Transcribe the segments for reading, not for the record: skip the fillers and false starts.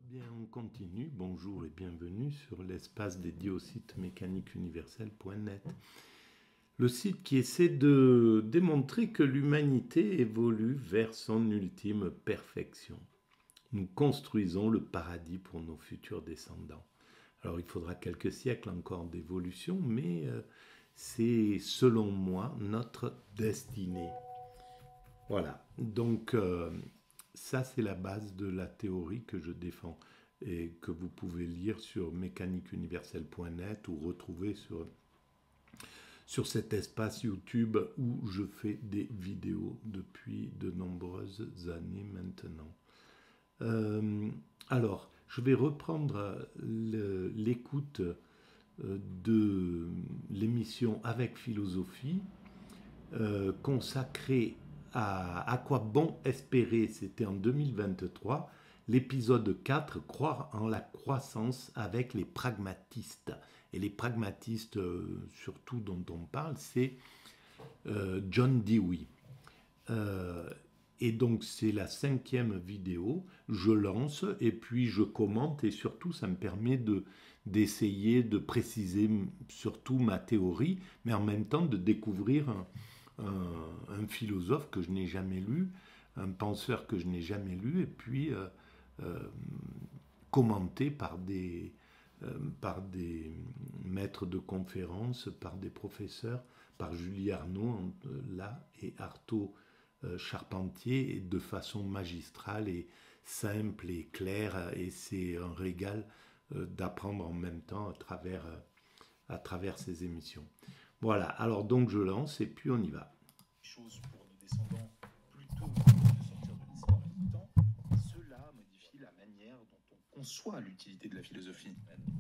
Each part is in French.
Bien, on continue. Bonjour et bienvenue sur l'espace dédié au site mécaniqueuniverselle.net. Le site qui essaie de démontrer que l'humanité évolue vers son ultime perfection. Nous construisons le paradis pour nos futurs descendants. Alors il faudra quelques siècles encore d'évolution, mais c'est selon moi notre destinée. Voilà, donc ça c'est la base de la théorie que je défends et que vous pouvez lire sur mécaniqueuniverselle.net ou retrouver sur cet espace YouTube où je fais des vidéos depuis de nombreuses années maintenant. Alors, je vais reprendre l'écoute de l'émission Avec Philosophie consacrée à quoi bon espérer, c'était en 2023, l'épisode 4, croire en la croissance avec les pragmatistes. Et les pragmatistes, surtout dont on parle, c'est John Dewey. Et donc c'est la 5e vidéo, je lance et puis je commente et surtout ça me permet d'essayer de préciser surtout ma théorie, mais en même temps de découvrir un philosophe que je n'ai jamais lu, un penseur que je n'ai jamais lu, et puis commenté par des maîtres de conférences, par des professeurs, par Julie Arnaud là et Artaud Charpentier, de façon magistrale et simple et claire, et c'est un régal d'apprendre en même temps à travers ces émissions. Voilà, alors donc je lance et puis on y va. Chose pour nos descendants plutôt que de sortir de l'histoire du temps, cela modifie la manière dont on conçoit l'utilité de la philosophie.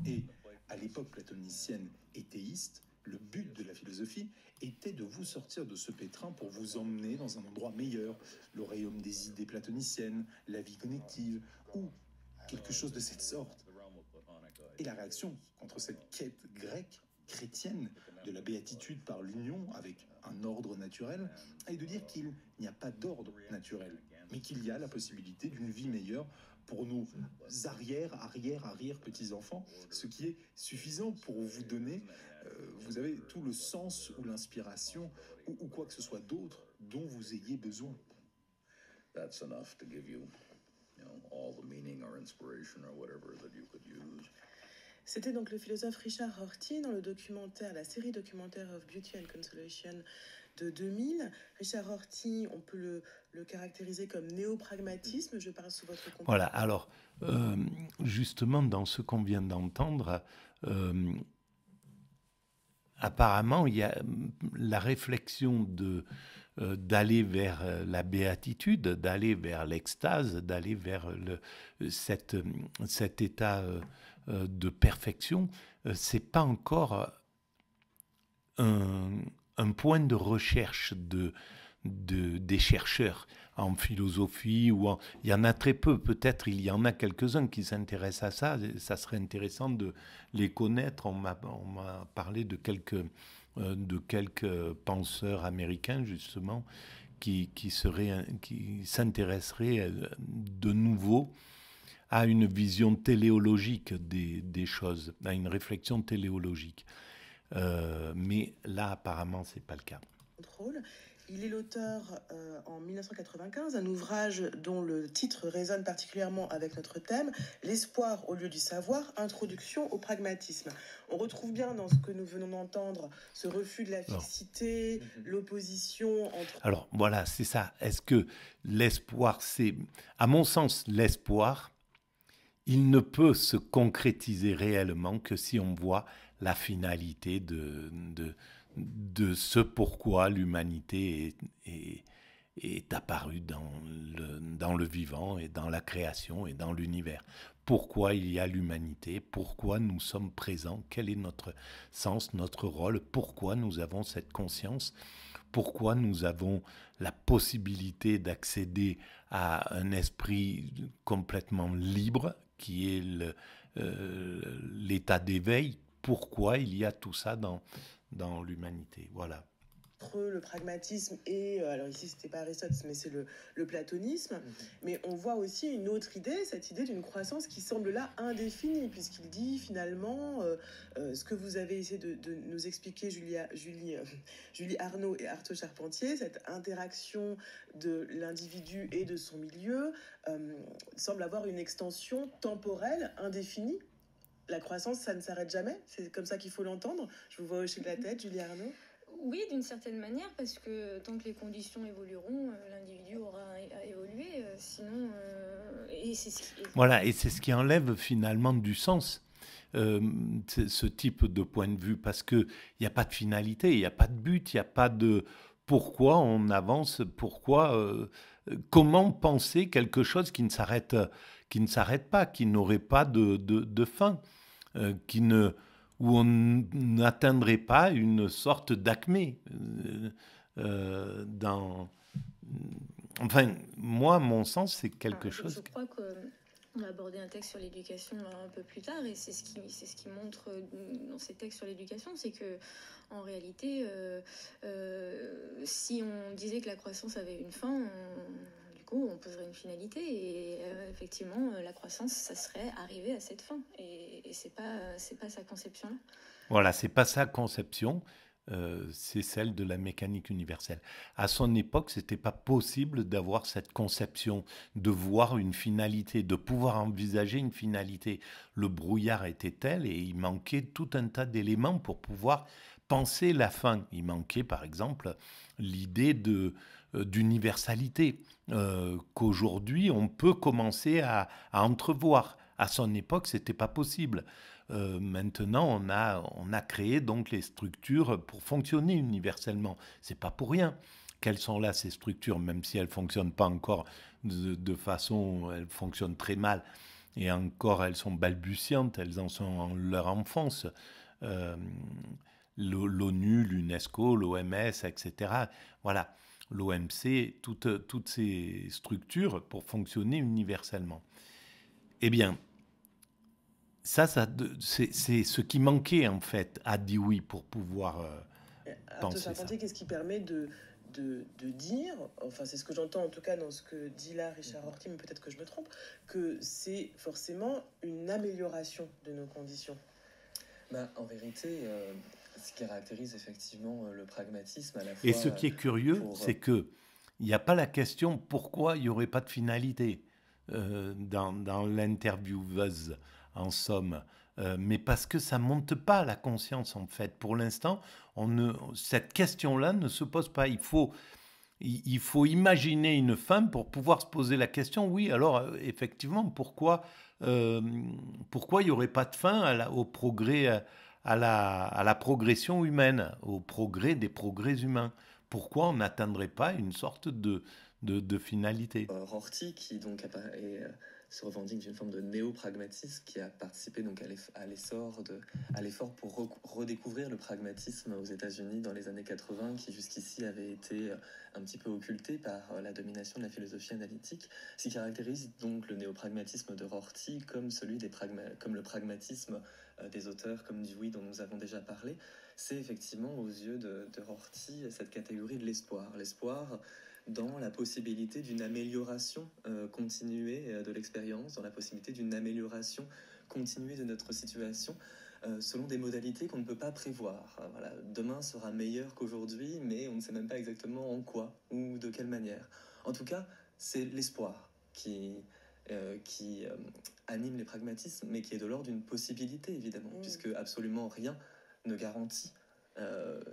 Et à l'époque platonicienne et théiste, le but de la philosophie était de vous sortir de ce pétrin pour vous emmener dans un endroit meilleur, le royaume des idées platoniciennes, la vie connective, ou quelque chose de cette sorte. Et la réaction contre cette quête grecque chrétienne de la béatitude par l'union avec un ordre naturel est de dire qu'il n'y a pas d'ordre naturel, mais qu'il y a la possibilité d'une vie meilleure pour nos arrière petits-enfants, ce qui est suffisant pour vous donner, vous avez tout le sens ou l'inspiration ou quoi que ce soit d'autre dont vous ayez besoin. That's enough to give you, all the meaning or inspiration or whatever that you could use. C'était donc le philosophe Richard Rorty dans le documentaire, la série documentaire Of Beauty and Consolation de 2000. Richard Rorty, on peut le caractériser comme néopragmatisme. Je parle sous votre compagnie. Voilà, alors justement dans ce qu'on vient d'entendre, apparemment il y a la réflexion d'aller vers la béatitude, d'aller vers l'extase, d'aller vers cet état de perfection, c'est pas encore un point de recherche des chercheurs en philosophie il y en a très peu, peut-être il y en a quelques-uns qui s'intéressent à ça, ça serait intéressant de les connaître. On m'a parlé de quelques penseurs américains justement qui s'intéresseraient de nouveau à une vision téléologique des choses, à une réflexion téléologique. Mais là, apparemment, c'est pas le cas. Il est l'auteur, en 1995, d'un ouvrage dont le titre résonne particulièrement avec notre thème, L'espoir au lieu du savoir, introduction au pragmatisme. On retrouve bien dans ce que nous venons d'entendre ce refus de la fixité, l'opposition entre... Alors, voilà, c'est ça. Est-ce que l'espoir, c'est... À mon sens, l'espoir, il ne peut se concrétiser réellement que si on voit la finalité de ce pourquoi l'humanité est apparue dans le vivant et dans la création et dans l'univers. Pourquoi il y a l'humanité, pourquoi nous sommes présents, quel est notre sens, notre rôle, pourquoi nous avons cette conscience, pourquoi nous avons la possibilité d'accéder à un esprit complètement libre qui est l'état d'éveil, pourquoi il y a tout ça dans l'humanité. Voilà. le pragmatisme et, alors ici c'était pas Aristote, mais c'est le platonisme, mais on voit aussi une autre idée, cette idée d'une croissance qui semble là indéfinie, puisqu'il dit finalement ce que vous avez essayé de nous expliquer, Julie Arnaud et Artaud Charpentier, cette interaction de l'individu et de son milieu semble avoir une extension temporelle indéfinie. La croissance, ça ne s'arrête jamais, c'est comme ça qu'il faut l'entendre. Je vous vois hocher de la tête, Julie Arnaud. Oui, d'une certaine manière, parce que tant que les conditions évolueront, l'individu aura à évoluer, sinon... et c'est ce qui... Voilà, et c'est ce qui enlève finalement du sens, ce type de point de vue, parce qu'il n'y a pas de finalité, il n'y a pas de but, il n'y a pas de pourquoi on avance, comment penser quelque chose qui ne s'arrête pas, qui n'aurait pas de fin, où on n'atteindrait pas une sorte d'acmé. Enfin, moi, mon sens, c'est quelque chose... Je crois qu'on va aborder un texte sur l'éducation un peu plus tard, et c'est ce qui montre dans ces textes sur l'éducation, c'est que en réalité, si on disait que la croissance avait une fin, du coup, on poserait une finalité, et effectivement, la croissance, ça serait arriver à cette fin, et c'est pas sa conception-là. Voilà, c'est pas sa conception. C'est celle de la mécanique universelle. À son époque, c'était pas possible d'avoir cette conception, de voir une finalité, de pouvoir envisager une finalité. Le brouillard était tel et il manquait tout un tas d'éléments pour pouvoir penser la fin. Il manquait, par exemple, l'idée d'universalité qu'aujourd'hui on peut commencer à entrevoir. À son époque, c'était pas possible. Maintenant, on a créé donc les structures pour fonctionner universellement. C'est pas pour rien. Quelles sont là ces structures, même si elles fonctionnent pas encore de façon, elles fonctionnent très mal, et encore elles sont balbutiantes, elles en sont en leur enfance. L'ONU, l'UNESCO, l'OMS, etc. Voilà, l'OMC, toutes ces structures pour fonctionner universellement. Eh bien, ça c'est ce qui manquait en fait à Dewey pour pouvoir penser ça. Qu'est-ce qui permet de dire, enfin c'est ce que j'entends en tout cas dans ce que dit là Richard Rorty, mais peut-être que je me trompe, que c'est forcément une amélioration de nos conditions. En vérité, ce qui caractérise effectivement le pragmatisme à la fois... Et ce qui est curieux, c'est qu'il n'y a pas la question pourquoi il n'y aurait pas de finalité dans l'intervieweuse, en somme. Mais parce que ça ne monte pas à la conscience, en fait. Pour l'instant, cette question-là ne se pose pas. Il faut imaginer une fin pour pouvoir se poser la question. Oui, alors, effectivement, pourquoi il n'y aurait pas de fin au progrès, à la progression humaine, au progrès des progrès humains? Pourquoi on n'atteindrait pas une sorte de finalité? Rorty, qui donc se revendique d'une forme de néo-pragmatisme, qui a participé donc à l'effort pour redécouvrir le pragmatisme aux États-Unis dans les années 80, qui jusqu'ici avait été un petit peu occulté par la domination de la philosophie analytique. Ce qui caractérise donc le néo-pragmatisme de Rorty comme comme le pragmatisme des auteurs comme Dewey dont nous avons déjà parlé, c'est effectivement aux yeux de Rorty cette catégorie de l'espoir. L'espoir dans la possibilité d'une amélioration continuée de l'expérience, dans la possibilité d'une amélioration continuée de notre situation, selon des modalités qu'on ne peut pas prévoir. Voilà, demain sera meilleur qu'aujourd'hui, mais on ne sait même pas exactement en quoi ou de quelle manière. En tout cas, c'est l'espoir qui anime les pragmatismes, mais qui est de l'ordre d'une possibilité, évidemment, puisque absolument rien ne garantit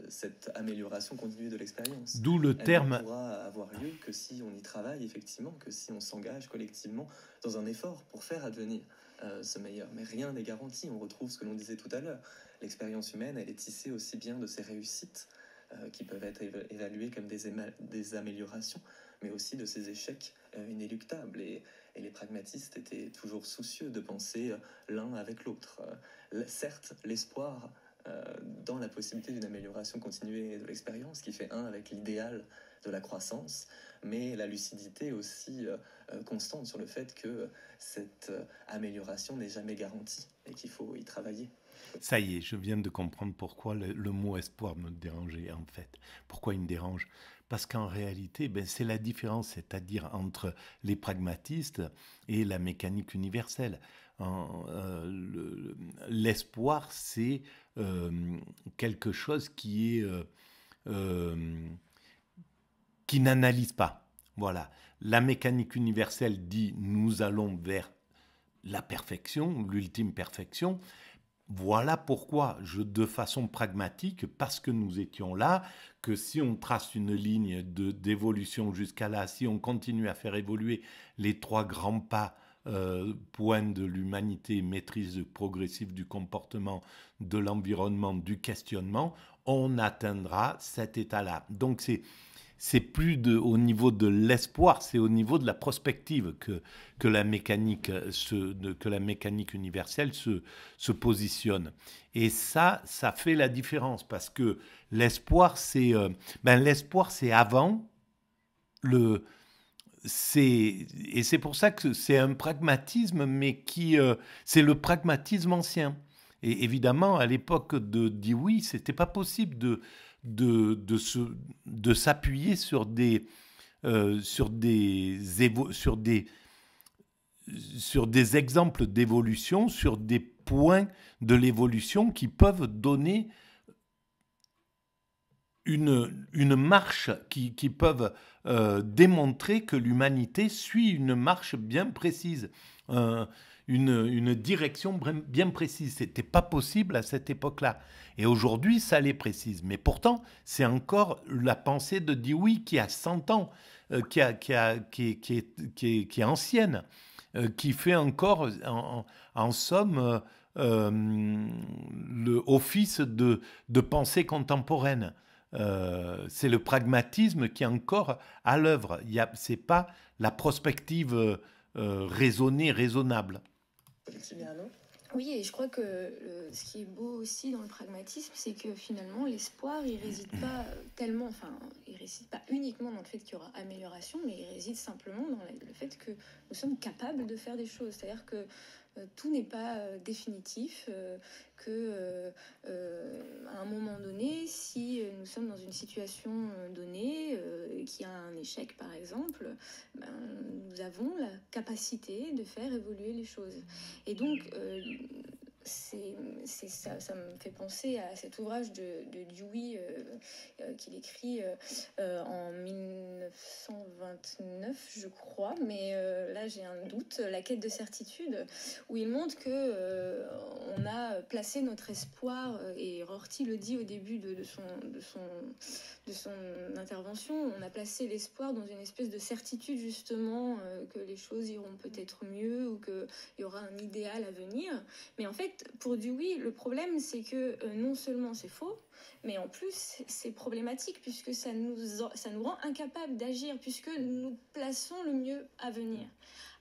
cette amélioration continue de l'expérience. D'où le terme... Elle ne pourra avoir lieu que si on y travaille effectivement, que si on s'engage collectivement dans un effort pour faire advenir ce meilleur. Mais rien n'est garanti. On retrouve ce que l'on disait tout à l'heure. L'expérience humaine, elle est tissée aussi bien de ses réussites qui peuvent être évaluées comme des améliorations, mais aussi de ses échecs inéluctables. Et les pragmatistes étaient toujours soucieux de penser l'un avec l'autre. Certes, l'espoir dans la possibilité d'une amélioration continuée de l'expérience qui fait un avec l'idéal de la croissance, mais la lucidité aussi constante sur le fait que cette amélioration n'est jamais garantie et qu'il faut y travailler. Ça y est, je viens de comprendre pourquoi le mot espoir me dérangeait en fait. Pourquoi il me dérange? Parce qu'en réalité, c'est la différence, c'est-à-dire entre les pragmatistes et la mécanique universelle. L'espoir, c'est quelque chose qui n'analyse pas. Voilà. La mécanique universelle dit nous allons vers la perfection, l'ultime perfection. Voilà pourquoi, de façon pragmatique, parce que nous étions là, que si on trace une ligne d'évolution jusqu'à là, si on continue à faire évoluer les 3 grands pas, points de l'humanité, maîtrise progressive du comportement, de l'environnement, du questionnement, on atteindra cet état-là. Donc c'est plus au niveau de l'espoir, c'est au niveau de la prospective que la mécanique universelle se positionne. Et ça fait la différence, parce que l'espoir, c'est avant et c'est pour ça que c'est un pragmatisme, mais c'est le pragmatisme ancien. Et évidemment, à l'époque de Dewey, c'était pas possible de s'appuyer sur des exemples d'évolution, sur des points de l'évolution qui peuvent donner une marche, qui peuvent démontrer que l'humanité suit une marche bien précise, une direction bien précise. Ce n'était pas possible à cette époque-là. Et aujourd'hui, ça les précise. Mais pourtant, c'est encore la pensée de Dewey qui a 100 ans, qui est ancienne, qui fait encore, en somme, le office de pensée contemporaine. C'est le pragmatisme qui est encore à l'œuvre. Ce n'est pas la prospective raisonnée, raisonnable. Oui, et je crois que ce qui est beau aussi dans le pragmatisme, c'est que finalement l'espoir, il réside pas tellement, il réside pas uniquement dans le fait qu'il y aura amélioration, mais il réside simplement dans le fait que nous sommes capables de faire des choses. C'est-à-dire que tout n'est pas définitif, à un moment donné, si nous sommes dans une situation donnée, qui a un échec par exemple, nous avons la capacité de faire évoluer les choses. Et donc, ça me fait penser à cet ouvrage de Dewey qu'il écrit en 1929, je crois, mais là j'ai un doute, La quête de certitude, où il montre que on a placé notre espoir, et Rorty le dit au début de son intervention, on a placé l'espoir dans une espèce de certitude justement que les choses iront peut-être mieux ou qu'il y aura un idéal à venir. Mais en fait, pour Dewey, le problème, c'est que non seulement c'est faux, mais en plus, c'est problématique puisque ça nous rend incapables d'agir, puisque nous plaçons le mieux à venir.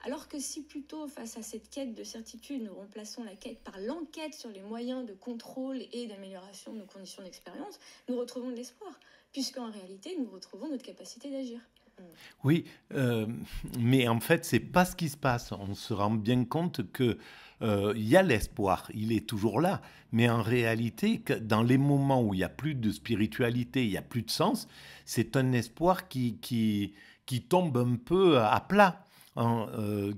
Alors que si plutôt, face à cette quête de certitude, nous remplaçons la quête par l'enquête sur les moyens de contrôle et d'amélioration de nos conditions d'expérience, nous retrouvons de l'espoir, puisqu'en réalité, nous retrouvons notre capacité d'agir. Oui, mais en fait, c'est pas ce qui se passe. On se rend bien compte que y a l'espoir, il est toujours là. Mais en réalité, dans les moments où il n'y a plus de spiritualité, il n'y a plus de sens, c'est un espoir qui tombe un peu à plat, hein,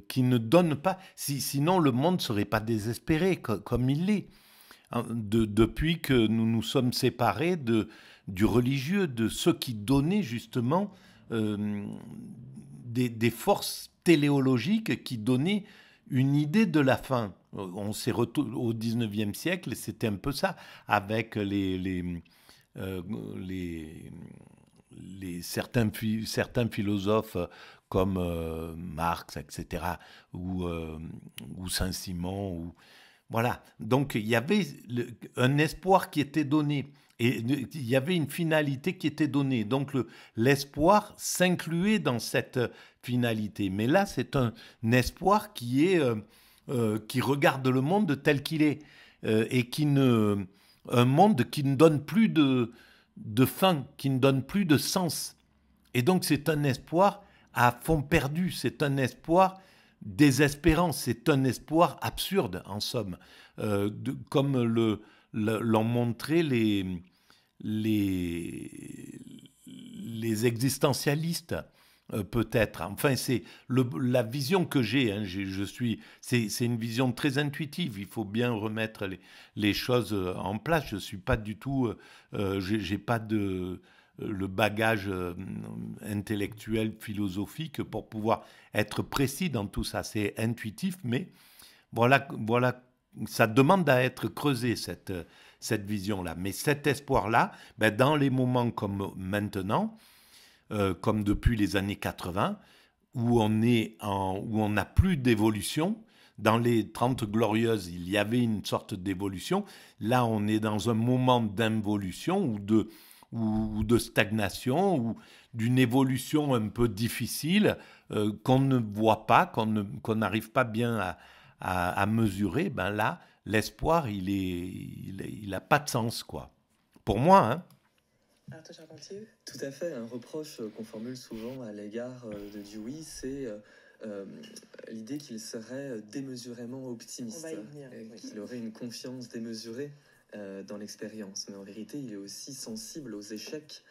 qui ne donne pas... sinon, le monde ne serait pas désespéré comme il l'est. Hein, depuis que nous nous sommes séparés du religieux, de ceux qui donnaient justement... des forces téléologiques qui donnaient une idée de la fin. On s'est au 19e siècle, c'était un peu ça, avec certains philosophes comme Marx, etc., ou Saint-Simon. Voilà. Donc, il y avait un espoir qui était donné. Et il y avait une finalité qui était donnée. Donc, l'espoir s'incluait dans cette finalité. Mais là, c'est un espoir qui regarde le monde tel qu'il est. Et un monde qui ne donne plus de fin, qui ne donne plus de sens. Et donc, c'est un espoir à fond perdu. C'est un espoir désespérant, c'est un espoir absurde, en somme. Comme l'ont montré les existentialistes, peut-être. Enfin, c'est la vision que j'ai. Hein, c'est une vision très intuitive. Il faut bien remettre les choses en place. Je suis pas du tout... j'ai pas le bagage intellectuel, philosophique pour pouvoir être précis dans tout ça. C'est intuitif, mais voilà, ça demande à être creusé, cette vision-là. Mais cet espoir-là, ben, dans les moments comme maintenant, comme depuis les années 80, où on n'a plus d'évolution. Dans les 30 Glorieuses, il y avait une sorte d'évolution. Là, on est dans un moment d'involution ou de stagnation, ou d'une évolution un peu difficile qu'on ne voit pas, qu'on n'arrive pas bien à mesurer. Ben là, l'espoir, il n'a pas de sens, quoi. Pour moi, hein. Arthur Charpentier. Tout à fait. Un reproche qu'on formule souvent à l'égard de Dewey, c'est l'idée qu'il serait démesurément optimiste. On va y venir, oui. Qu'il aurait une confiance démesurée dans l'expérience. Mais en vérité, il est aussi sensible aux échecs,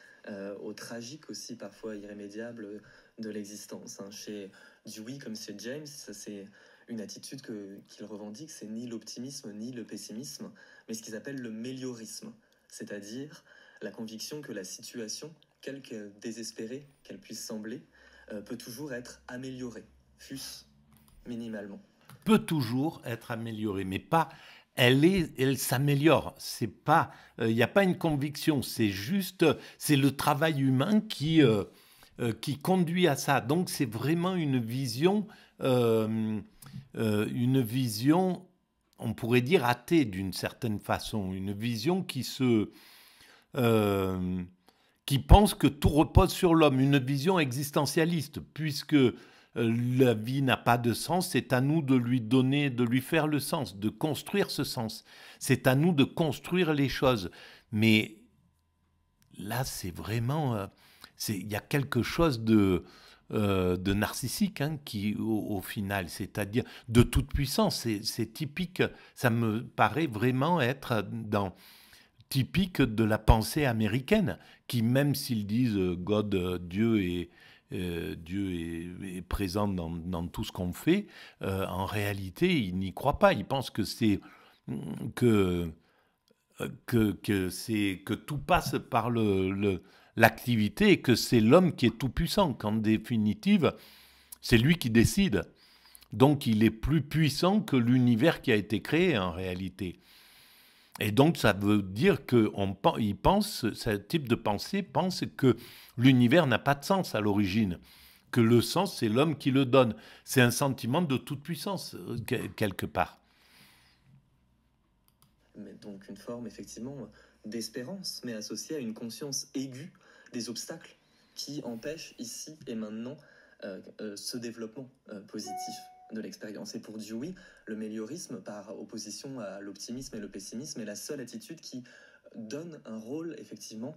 au tragique aussi, parfois irrémédiable, de l'existence. Hein. Chez Dewey, comme chez James, c'est une attitude qu'il revendique, c'est ni l'optimisme ni le pessimisme, mais ce qu'ils appellent le méliorisme, c'est-à-dire la conviction que la situation, quelque désespérée qu'elle puisse sembler, peut toujours être améliorée, fût-ce minimalement. Peut toujours être améliorée, mais pas... Elle s'améliore. C'est pas, il n'y a pas une conviction. C'est juste, c'est le travail humain qui conduit à ça. Donc c'est vraiment une vision, on pourrait dire athée d'une certaine façon, une vision qui pense que tout repose sur l'homme, une vision existentialiste, puisque la vie n'a pas de sens, c'est à nous de lui donner, de lui faire le sens, de construire ce sens. C'est à nous de construire les choses. Mais là, c'est vraiment... il y a quelque chose de narcissique qui, au final, c'est-à-dire de toute puissance. C'est typique, ça me paraît vraiment être typique de la pensée américaine, qui, même s'ils disent Dieu est présent dans tout ce qu'on fait, en réalité, ils n'y croient pas. Ils pensent que tout passe par l'activité et que c'est l'homme qui est tout puissant, qu'en définitive, c'est lui qui décide. Donc, il est plus puissant que l'univers qui a été créé, en réalité. Et donc, ça veut dire qu'ils pensent, ce type de pensée pense que l'univers n'a pas de sens à l'origine, que le sens, c'est l'homme qui le donne. C'est un sentiment de toute puissance, quelque part. Mais donc une forme, effectivement, d'espérance, mais associée à une conscience aiguë des obstacles qui empêchent ici et maintenant ce développement positif de l'expérience. Et pour Dewey, le méliorisme, par opposition à l'optimisme et le pessimisme, est la seule attitude qui donne un rôle, effectivement,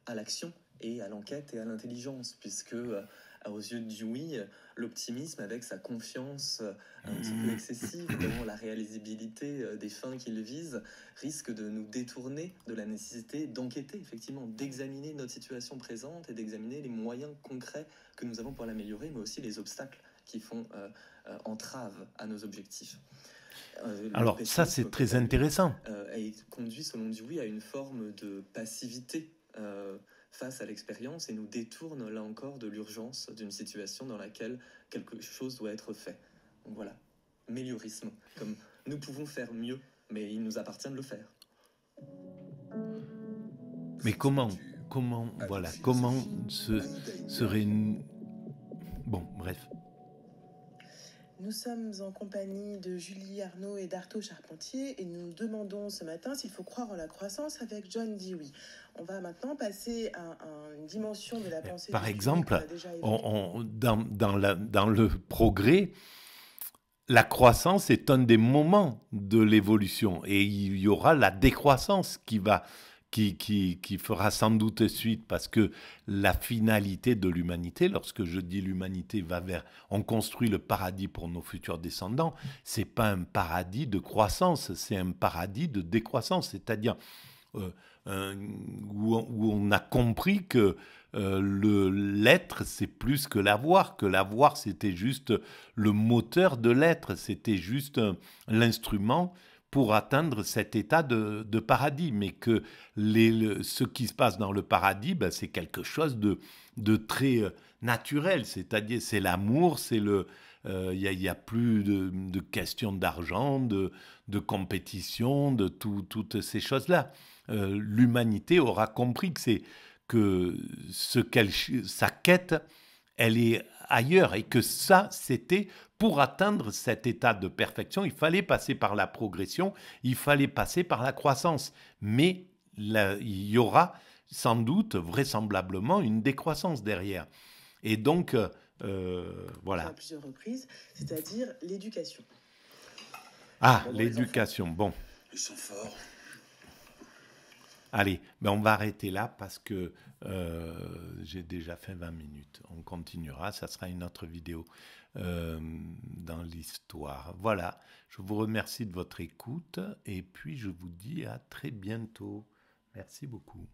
à l'action et à l'enquête et à l'intelligence, puisque, aux yeux de Dewey, l'optimisme, avec sa confiance un petit peu excessive dans la réalisabilité des fins qu'il vise, risque de nous détourner de la nécessité d'enquêter, effectivement, d'examiner notre situation présente et d'examiner les moyens concrets que nous avons pour l'améliorer, mais aussi les obstacles qui font entrave à nos objectifs. Alors ça, c'est très intéressant. Et conduit, selon Dewey, à une forme de passivité face à l'expérience et nous détourne, là encore, de l'urgence d'une situation dans laquelle quelque chose doit être fait. Donc voilà, méliorisme. Comme nous pouvons faire mieux, mais il nous appartient de le faire. Mais comment serait... Bon, bref. Nous sommes en compagnie de Julie Arnaud et d'Artaud Charpentier et nous nous demandons ce matin s'il faut croire en la croissance avec John Dewey. On va maintenant passer à une dimension de la pensée. Par exemple, dans le progrès, la croissance est un des moments de l'évolution et il y aura la décroissance qui qui fera sans doute suite, parce que la finalité de l'humanité, lorsque je dis l'humanité va vers, on construit le paradis pour nos futurs descendants, c'est pas un paradis de croissance, c'est un paradis de décroissance, c'est-à-dire où on a compris que l'être, c'est plus que l'avoir c'était juste le moteur de l'être, c'était juste l'instrument pour atteindre cet état de paradis, mais que ce qui se passe dans le paradis, ben, c'est quelque chose de très naturel, c'est-à-dire c'est l'amour, c'est y a plus de questions d'argent, de compétition, de toutes ces choses-là. L'humanité aura compris que sa quête, elle est ailleurs, et que ça, c'était pour atteindre cet état de perfection, il fallait passer par la progression, il fallait passer par la croissance. Mais il y aura sans doute, vraisemblablement, une décroissance derrière. Et donc, voilà. À plusieurs reprises, c'est-à-dire l'éducation. Ah, l'éducation, bon. Ils sont forts. Allez, ben on va arrêter là parce que j'ai déjà fait 20 minutes. On continuera, ça sera une autre vidéo dans l'histoire. Voilà, je vous remercie de votre écoute et puis je vous dis à très bientôt. Merci beaucoup.